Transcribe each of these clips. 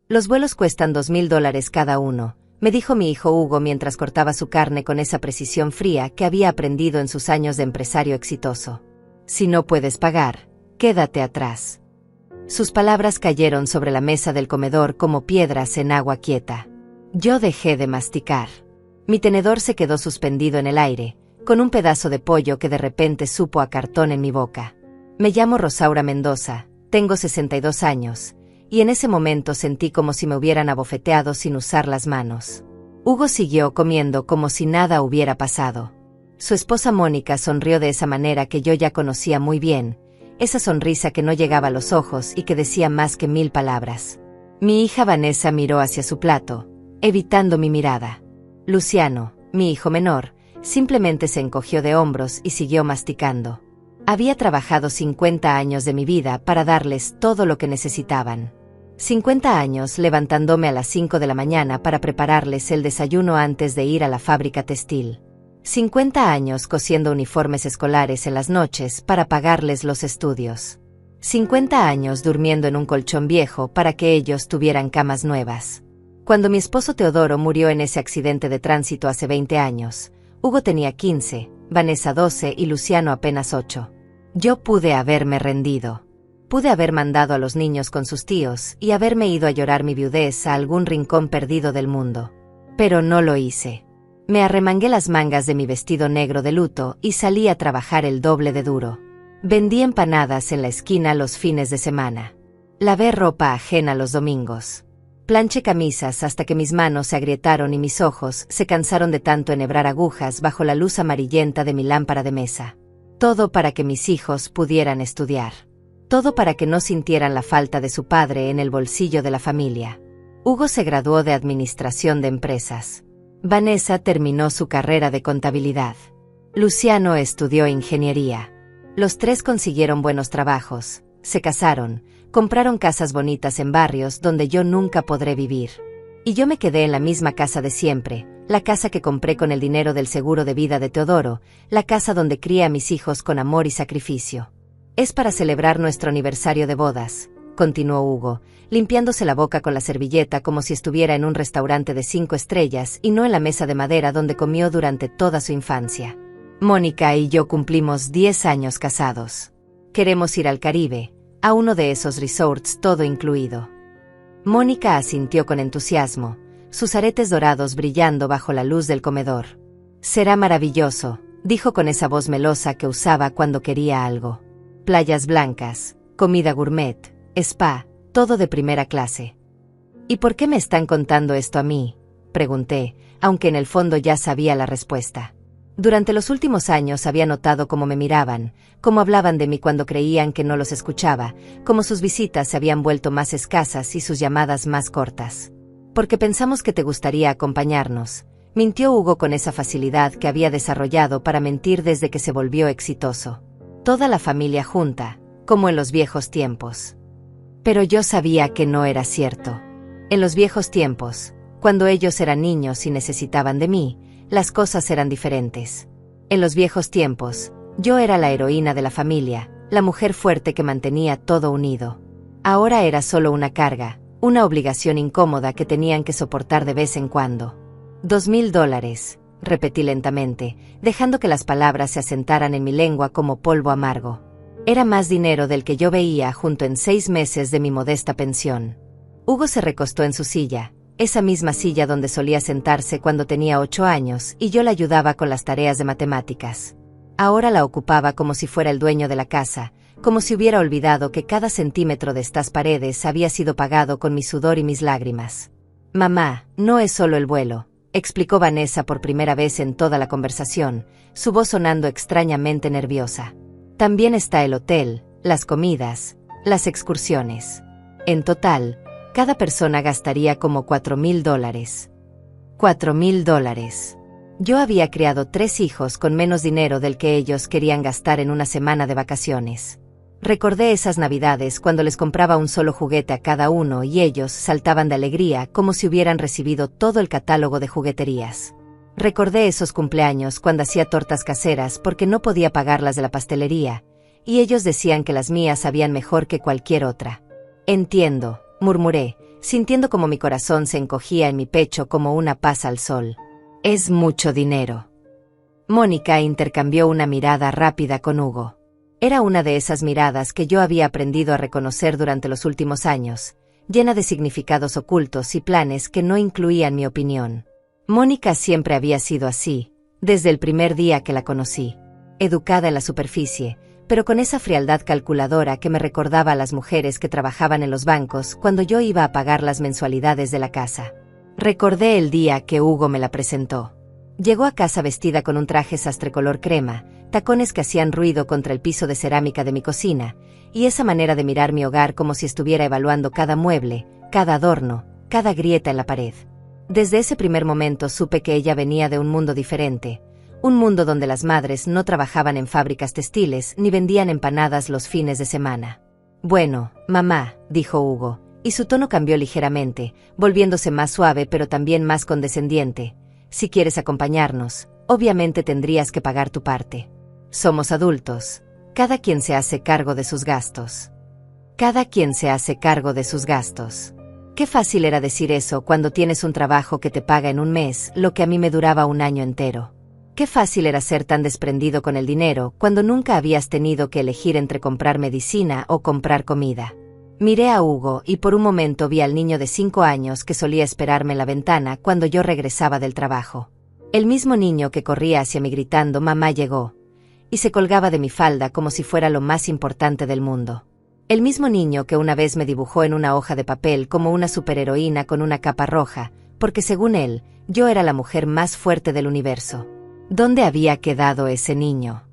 Los vuelos cuestan $2000 cada uno, me dijo mi hijo Hugo mientras cortaba su carne con esa precisión fría que había aprendido en sus años de empresario exitoso. Si no puedes pagar, quédate atrás. Sus palabras cayeron sobre la mesa del comedor como piedras en agua quieta. Yo dejé de masticar. Mi tenedor se quedó suspendido en el aire, con un pedazo de pollo que de repente supo a cartón en mi boca. Me llamo Rosaura Mendoza, tengo 62 años, y en ese momento sentí como si me hubieran abofeteado sin usar las manos. Hugo siguió comiendo como si nada hubiera pasado. Su esposa Mónica sonrió de esa manera que yo ya conocía muy bien, esa sonrisa que no llegaba a los ojos y que decía más que 1000 palabras. Mi hija Vanessa miró hacia su plato, evitando mi mirada. Luciano, mi hijo menor, simplemente se encogió de hombros y siguió masticando. Había trabajado 50 años de mi vida para darles todo lo que necesitaban. 50 años levantándome a las 5 de la mañana para prepararles el desayuno antes de ir a la fábrica textil. 50 años cosiendo uniformes escolares en las noches para pagarles los estudios. 50 años durmiendo en un colchón viejo para que ellos tuvieran camas nuevas. Cuando mi esposo Teodoro murió en ese accidente de tránsito hace 20 años, Hugo tenía 15, Vanessa 12 y Luciano apenas 8. Yo pude haberme rendido. Pude haber mandado a los niños con sus tíos y haberme ido a llorar mi viudez a algún rincón perdido del mundo. Pero no lo hice. Me arremangué las mangas de mi vestido negro de luto y salí a trabajar el doble de duro. Vendí empanadas en la esquina los fines de semana. Lavé ropa ajena los domingos. Planché camisas hasta que mis manos se agrietaron y mis ojos se cansaron de tanto enhebrar agujas bajo la luz amarillenta de mi lámpara de mesa. Todo para que mis hijos pudieran estudiar. Todo para que no sintieran la falta de su padre en el bolsillo de la familia. Hugo se graduó de Administración de Empresas. Vanessa terminó su carrera de contabilidad. Luciano estudió ingeniería. Los tres consiguieron buenos trabajos, se casaron, compraron casas bonitas en barrios donde yo nunca podré vivir. Y yo me quedé en la misma casa de siempre, la casa que compré con el dinero del seguro de vida de Teodoro, la casa donde crié a mis hijos con amor y sacrificio. Es para celebrar nuestro aniversario de bodas, continuó Hugo, limpiándose la boca con la servilleta como si estuviera en un restaurante de 5 estrellas y no en la mesa de madera donde comió durante toda su infancia. Mónica y yo cumplimos 10 años casados. Queremos ir al Caribe, a uno de esos resorts todo incluido. Mónica asintió con entusiasmo, sus aretes dorados brillando bajo la luz del comedor. Será maravilloso, dijo con esa voz melosa que usaba cuando quería algo. Playas blancas, comida gourmet, spa, todo de primera clase. ¿Y por qué me están contando esto a mí?, pregunté, aunque en el fondo ya sabía la respuesta. Durante los últimos años había notado cómo me miraban, cómo hablaban de mí cuando creían que no los escuchaba, cómo sus visitas se habían vuelto más escasas y sus llamadas más cortas. Porque pensamos que te gustaría acompañarnos, mintió Hugo con esa facilidad que había desarrollado para mentir desde que se volvió exitoso. Toda la familia junta, como en los viejos tiempos. Pero yo sabía que no era cierto. En los viejos tiempos, cuando ellos eran niños y necesitaban de mí, las cosas eran diferentes. En los viejos tiempos, yo era la heroína de la familia, la mujer fuerte que mantenía todo unido. Ahora era solo una carga, una obligación incómoda que tenían que soportar de vez en cuando. $2000, repetí lentamente, dejando que las palabras se asentaran en mi lengua como polvo amargo. Era más dinero del que yo veía junto en 6 meses de mi modesta pensión. Hugo se recostó en su silla, esa misma silla donde solía sentarse cuando tenía 8 años y yo la ayudaba con las tareas de matemáticas. Ahora la ocupaba como si fuera el dueño de la casa, como si hubiera olvidado que cada centímetro de estas paredes había sido pagado con mi sudor y mis lágrimas. Mamá, no es solo el vuelo, explicó Vanessa por primera vez en toda la conversación, su voz sonando extrañamente nerviosa. También está el hotel, las comidas, las excursiones. En total, cada persona gastaría como $4000. $4000. Yo había criado 3 hijos con menos dinero del que ellos querían gastar en una semana de vacaciones. Recordé esas navidades cuando les compraba un solo juguete a cada uno y ellos saltaban de alegría como si hubieran recibido todo el catálogo de jugueterías. Recordé esos cumpleaños cuando hacía tortas caseras porque no podía pagarlas de la pastelería, y ellos decían que las mías sabían mejor que cualquier otra. Entiendo, murmuré, sintiendo como mi corazón se encogía en mi pecho como una paz al sol. Es mucho dinero. Mónica intercambió una mirada rápida con Hugo. Era una de esas miradas que yo había aprendido a reconocer durante los últimos años, llena de significados ocultos y planes que no incluían mi opinión. Mónica siempre había sido así, desde el primer día que la conocí. Educada en la superficie, pero con esa frialdad calculadora que me recordaba a las mujeres que trabajaban en los bancos cuando yo iba a pagar las mensualidades de la casa. Recordé el día que Hugo me la presentó. Llegó a casa vestida con un traje sastre color crema, tacones que hacían ruido contra el piso de cerámica de mi cocina, y esa manera de mirar mi hogar como si estuviera evaluando cada mueble, cada adorno, cada grieta en la pared. Desde ese primer momento supe que ella venía de un mundo diferente, un mundo donde las madres no trabajaban en fábricas textiles ni vendían empanadas los fines de semana. Bueno, mamá, dijo Hugo, y su tono cambió ligeramente, volviéndose más suave pero también más condescendiente. Si quieres acompañarnos, obviamente tendrías que pagar tu parte. Somos adultos. Cada quien se hace cargo de sus gastos. Cada quien se hace cargo de sus gastos. Qué fácil era decir eso cuando tienes un trabajo que te paga en un mes lo que a mí me duraba un año entero. Qué fácil era ser tan desprendido con el dinero cuando nunca habías tenido que elegir entre comprar medicina o comprar comida. Miré a Hugo y por un momento vi al niño de 5 años que solía esperarme en la ventana cuando yo regresaba del trabajo. El mismo niño que corría hacia mí gritando «Mamá llegó», y se colgaba de mi falda como si fuera lo más importante del mundo. El mismo niño que una vez me dibujó en una hoja de papel como una superheroína con una capa roja, porque según él, yo era la mujer más fuerte del universo. ¿Dónde había quedado ese niño?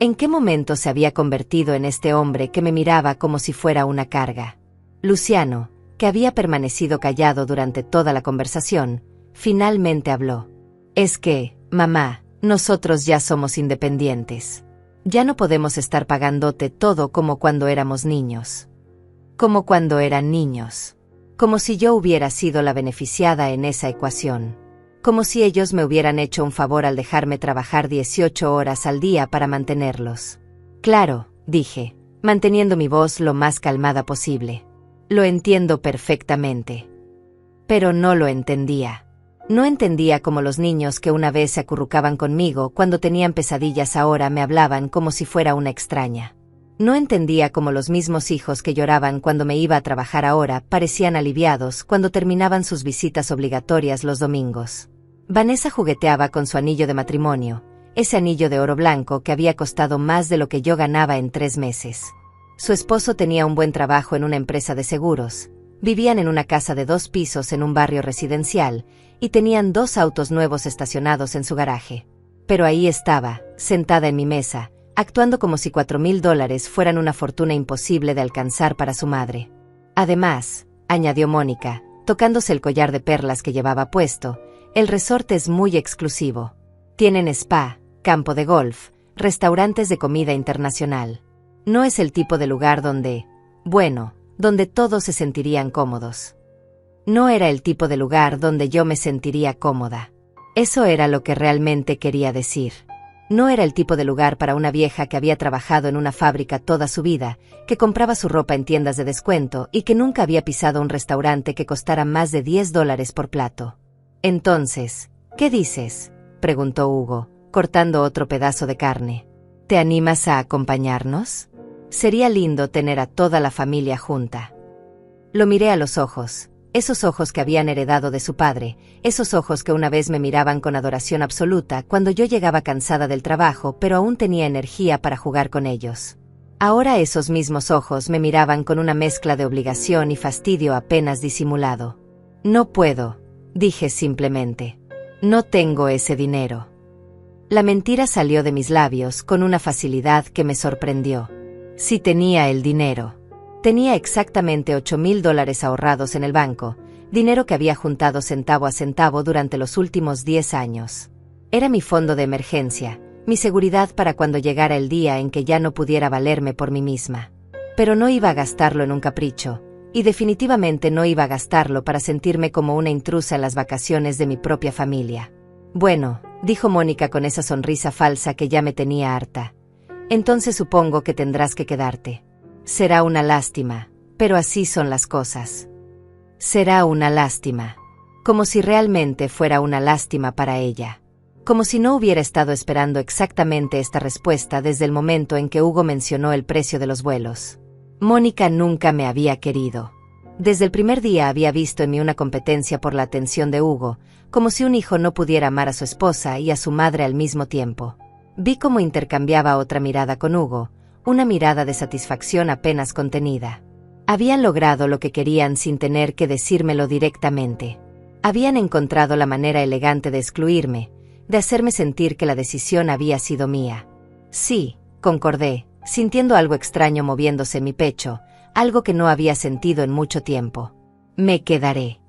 ¿En qué momento se había convertido en este hombre que me miraba como si fuera una carga? Luciano, que había permanecido callado durante toda la conversación, finalmente habló. Es que, mamá, nosotros ya somos independientes. Ya no podemos estar pagándote todo como cuando éramos niños. Como cuando eran niños. Como si yo hubiera sido la beneficiada en esa ecuación. Como si ellos me hubieran hecho un favor al dejarme trabajar 18 horas al día para mantenerlos. Claro, dije, manteniendo mi voz lo más calmada posible. Lo entiendo perfectamente. Pero no lo entendía. No entendía cómo los niños que una vez se acurrucaban conmigo cuando tenían pesadillas ahora me hablaban como si fuera una extraña. No entendía cómo los mismos hijos que lloraban cuando me iba a trabajar ahora parecían aliviados cuando terminaban sus visitas obligatorias los domingos. Vanessa jugueteaba con su anillo de matrimonio, ese anillo de oro blanco que había costado más de lo que yo ganaba en 3 meses. Su esposo tenía un buen trabajo en una empresa de seguros, vivían en una casa de 2 pisos en un barrio residencial, y tenían 2 autos nuevos estacionados en su garaje. Pero ahí estaba, sentada en mi mesa, actuando como si $4,000 fueran una fortuna imposible de alcanzar para su madre. Además, añadió Mónica, tocándose el collar de perlas que llevaba puesto, el resort es muy exclusivo. Tienen spa, campo de golf, restaurantes de comida internacional. No es el tipo de lugar donde todos se sentirían cómodos. No era el tipo de lugar donde yo me sentiría cómoda. Eso era lo que realmente quería decir. No era el tipo de lugar para una vieja que había trabajado en una fábrica toda su vida, que compraba su ropa en tiendas de descuento y que nunca había pisado un restaurante que costara más de $10 por plato. Entonces, ¿qué dices?, preguntó Hugo, cortando otro pedazo de carne. ¿Te animas a acompañarnos? Sería lindo tener a toda la familia junta. Lo miré a los ojos. Esos ojos que habían heredado de su padre, esos ojos que una vez me miraban con adoración absoluta cuando yo llegaba cansada del trabajo pero aún tenía energía para jugar con ellos. Ahora esos mismos ojos me miraban con una mezcla de obligación y fastidio apenas disimulado. No puedo, dije simplemente. No tengo ese dinero. La mentira salió de mis labios con una facilidad que me sorprendió. Sí tenía el dinero. Tenía exactamente $8,000 ahorrados en el banco, dinero que había juntado centavo a centavo durante los últimos 10 años. Era mi fondo de emergencia, mi seguridad para cuando llegara el día en que ya no pudiera valerme por mí misma. Pero no iba a gastarlo en un capricho, y definitivamente no iba a gastarlo para sentirme como una intrusa en las vacaciones de mi propia familia. Bueno, dijo Mónica con esa sonrisa falsa que ya me tenía harta. Entonces supongo que tendrás que quedarte. Será una lástima, pero así son las cosas. Será una lástima. Como si realmente fuera una lástima para ella. Como si no hubiera estado esperando exactamente esta respuesta desde el momento en que Hugo mencionó el precio de los vuelos. Mónica nunca me había querido. Desde el primer día había visto en mí una competencia por la atención de Hugo, como si un hijo no pudiera amar a su esposa y a su madre al mismo tiempo. Vi cómo intercambiaba otra mirada con Hugo, una mirada de satisfacción apenas contenida. Habían logrado lo que querían sin tener que decírmelo directamente. Habían encontrado la manera elegante de excluirme, de hacerme sentir que la decisión había sido mía. Sí, concordé, sintiendo algo extraño moviéndose en mi pecho, algo que no había sentido en mucho tiempo. Me quedaré.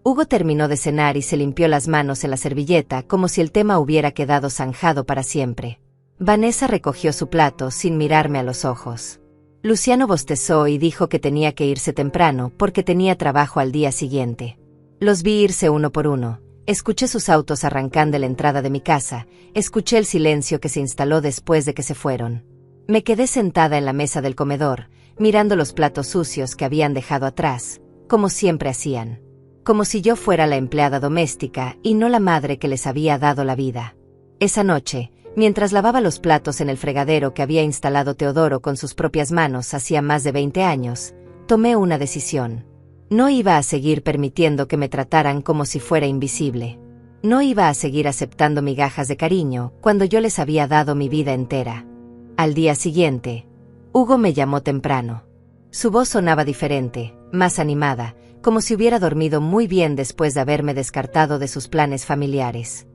Hugo terminó de cenar y se limpió las manos en la servilleta como si el tema hubiera quedado zanjado para siempre. Vanessa recogió su plato sin mirarme a los ojos. Luciano bostezó y dijo que tenía que irse temprano porque tenía trabajo al día siguiente. Los vi irse uno por uno. Escuché sus autos arrancando de la entrada de mi casa, escuché el silencio que se instaló después de que se fueron. Me quedé sentada en la mesa del comedor, mirando los platos sucios que habían dejado atrás, como siempre hacían. Como si yo fuera la empleada doméstica y no la madre que les había dado la vida. Esa noche, mientras lavaba los platos en el fregadero que había instalado Teodoro con sus propias manos hacía más de 20 años, tomé una decisión. No iba a seguir permitiendo que me trataran como si fuera invisible. No iba a seguir aceptando migajas de cariño cuando yo les había dado mi vida entera. Al día siguiente, Hugo me llamó temprano. Su voz sonaba diferente, más animada, como si hubiera dormido muy bien después de haberme descartado de sus planes familiares.